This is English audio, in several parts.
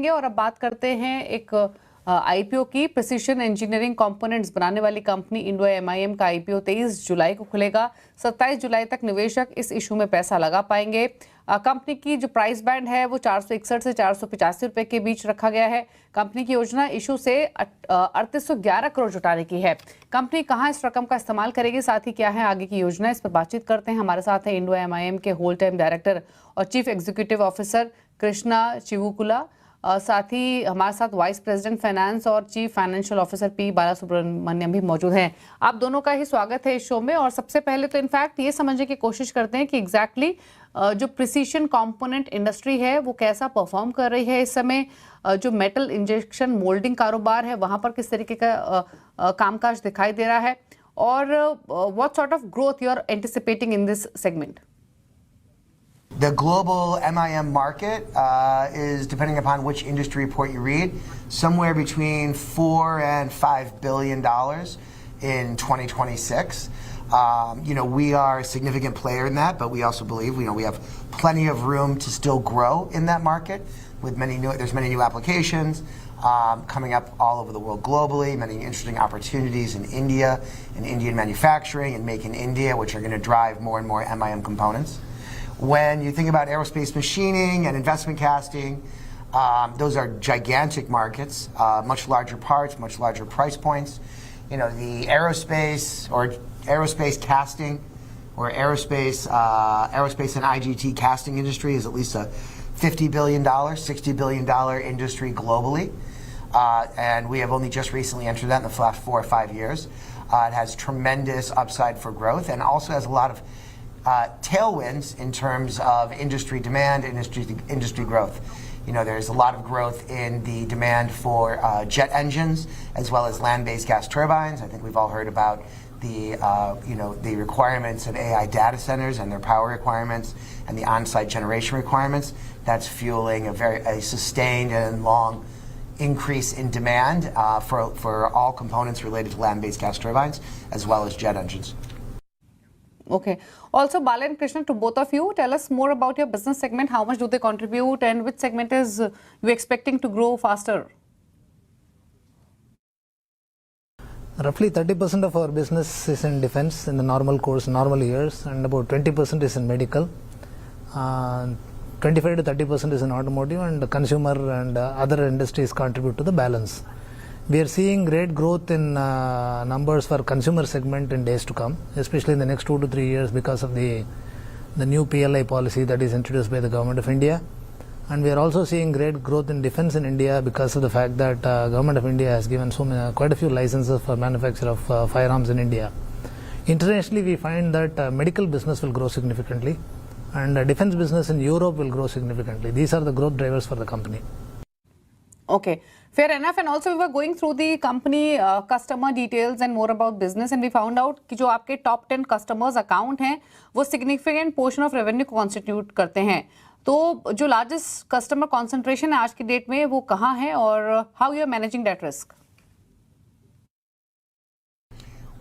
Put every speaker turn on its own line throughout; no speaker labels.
करेंगे और अब बात करते हैं एक आईपीओ की। प्रिसीशन इंजीनियरिंग कंपोनेंट्स बनाने वाली कंपनी इंडो MIM का आईपीओ 23 जुलाई को खुलेगा। 27 जुलाई तक निवेशक इस इशू में पैसा लगा पाएंगे। कंपनी की जो प्राइस बैंड है वो 461 से 485 रुपए के बीच रखा गया है। कंपनी की योजना इशू से 3811 करोड़ जुटाने की है। कंपनी कहां इस रकम का इस्तेमाल करेगी, साथ ही क्या है आगे की योजना, इस पर बातचीत करते हैं। हमारे साथ है इंडो MIM के होल टाइम डायरेक्टर और चीफ एग्जीक्यूटिव ऑफिसर कृष्णा चिवुकुला। साथ ही हमारे साथ वाइस प्रेसिडेंट फाइनेंस और चीफ फाइनेंशियल ऑफिसर बालासुब्रमण्यम भी मौजूद हैं। आप दोनों का ही स्वागत है इस शो में। और सबसे पहले तो इनफैक्ट ये समझने की कोशिश करते हैं कि एग्जैक्टली जो प्रिसीशन कंपोनेंट इंडस्ट्री है वो कैसा परफॉर्म कर रही है इस समय। जो मेटल इंजेक्शन मोल्डिंग कारोबार है वहां पर किस तरीके का कामकाज दिखाई दे रहा है, और what sort of growth you are anticipating in this segment.
The global MIM market is, depending upon which industry report you read, somewhere between $4 and $5 billion in 2026. We are a significant player in that, but we also believe we have plenty of room to still grow in that market. With there's many new applications coming up all over the world globally. Many interesting opportunities in India, in Indian manufacturing, and Make in India, which are going to drive more and more MIM components. When you think about aerospace machining and investment casting, those are gigantic markets, much larger parts, much larger price points. The aerospace casting or aerospace and IGT casting industry is at least a $50 billion, $60 billion industry globally. And we have only just recently entered that in the last 4 or 5 years. It has tremendous upside for growth and also has a lot of tailwinds in terms of industry demand, industry growth. There's a lot of growth in the demand for jet engines as well as land-based gas turbines. I think we've all heard about the requirements of AI data centers and their power requirements and the on-site generation requirements. That's fueling a sustained and long increase in demand for all components related to land-based gas turbines as well as jet engines.
Okay. Also, Bala and Krishna, to both of you, tell us more about your business segment. How much do they contribute, and which segment is you expecting to grow faster?
Roughly 30% of our business is in defense in the normal course, normal years, and about 20% is in medical. 25 to 30% is in automotive, and consumer and other industries contribute to the balance. We are seeing great growth in numbers for consumer segment in days to come, especially in the next 2 to 3 years because of the new PLI policy that is introduced by the government of India. And we are also seeing great growth in defense in India because of the fact that government of India has given quite a few licenses for manufacture of firearms in India. Internationally, we find that medical business will grow significantly, and defense business in Europe will grow significantly. These are the growth drivers for the company.
Okay, fair enough. And also we were going through the company customer details and more about business, and we found out कि जो आपके top 10 customers account हैं वो significant portion of revenue को constitute करते हैं। तो जो largest customer concentration है आज की डेट में वो कहाँ है, और how you are managing that risk?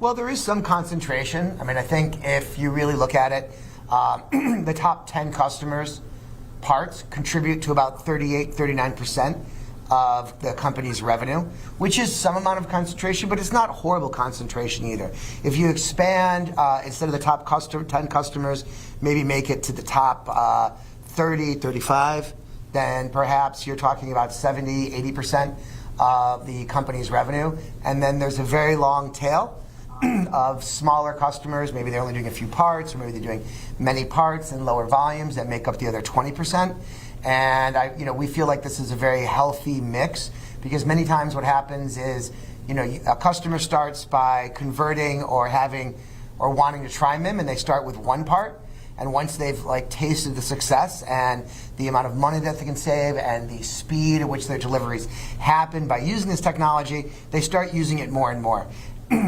Well, there is some concentration. I think if you really look at it, the top 10 customers parts contribute to about 38-39% of the company's revenue, which is some amount of concentration, but it's not horrible concentration either. If you expand, instead of the top 10 customers, maybe make it to the top 30, 35, then perhaps you're talking about 70, 80% of the company's revenue. And then there's a very long tail of smaller customers. Maybe they're only doing a few parts, or maybe they're doing many parts and lower volumes that make up the other 20%. And we feel like this is a very healthy mix, because many times what happens is, a customer starts by converting or wanting to try MIM, and they start with one part. And once they've tasted the success and the amount of money that they can save and the speed at which their deliveries happen by using this technology, they start using it more and more.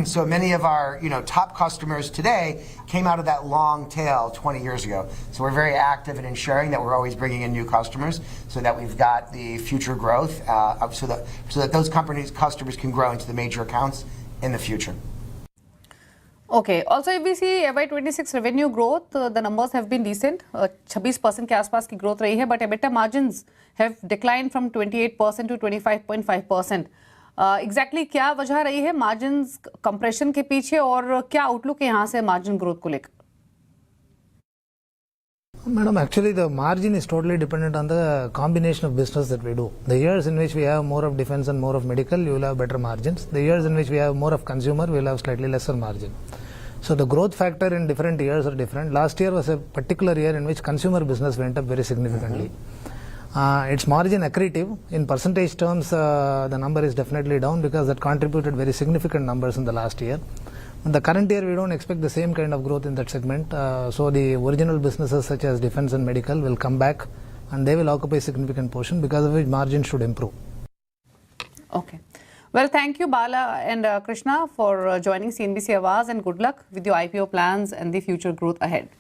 So many of our top customers today came out of that long tail 20 years ago. So we're very active in ensuring that we're always bringing in new customers, so that we've got the future growth, so that those customers can grow into the major accounts in the future.
Okay. Also, if we see FY26 revenue growth, the numbers have been decent. 26% के आसपास की growth रही है, but EBITDA margins have declined from 28% to 25.5%. Exactly क्या वजह रही है margins compression के पीछे और क्या outlook है यहाँ से margin growth को लेकर?
Madam, actually the margin is totally dependent on the combination of business that we do. The years in which we have more of defense and more of medical, you will have better margins. The years in which we have more of consumer, we will have slightly lesser margin. So the growth factor in different years are different. Last year was a particular year in which consumer business went up very significantly. Its margin accretive. In percentage terms, the number is definitely down because that contributed very significant numbers in the last year. In the current year, we don't expect the same kind of growth in that segment. So the original businesses such as defense and medical will come back and they will occupy a significant portion, because of which margin should improve.
Okay. Well, thank you, Bala and Krishna, for joining CNBC Awaaz, and good luck with your IPO plans and the future growth ahead.